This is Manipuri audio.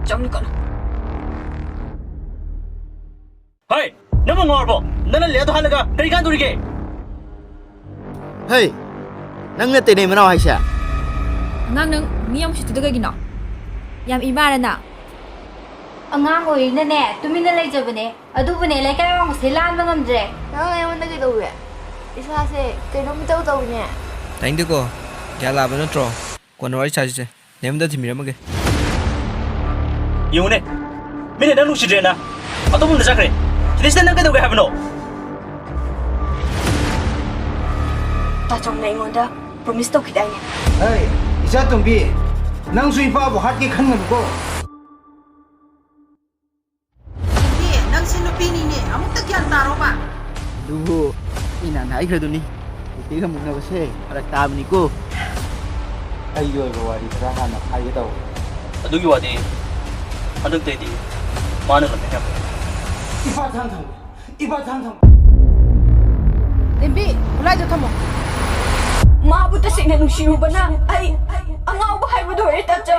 Jump ka na. Hey, naman ngorbo. Nanaliado halaga. Kaya kan turige. Hey, nang na tinay manaw hay siya. Nang miyam siya tudaga gina. Yam ibara na. Angang oil na ne, tuminalay dyan ba ne? Ado ba ne, like kayo ang silaan ng amdre. Ngayon na kita uwi. Isa kasi, kayo nung bitaw-taw niya. Thank you ko. Kaya laban na tro. Kung ano ay charge nem da timira mage. Yung ne. Mine na nung si Drena. Ato mo na sakre. Kinis na nang kadaw kaya habano. Tachong na ingon da, promise daw kita niya. Hey, isa tumbi. Nang sui pa bo hat ki khan ngam ko. Hindi, nang sinupini ni, among tagyan taro ba? Duho, inanay ka doon ni. Hindi ka muna kasi. Palagtama ni ko. Ayo ba wari tara hanak ay daw. Adugi wadi. Adug tay di. Mano na kaya. Iba thang thang. Limbi, ulay dyan mo. Maabot na siya nung siyo ba na? Ay, ang ako ba kayo mo doon, Tacho?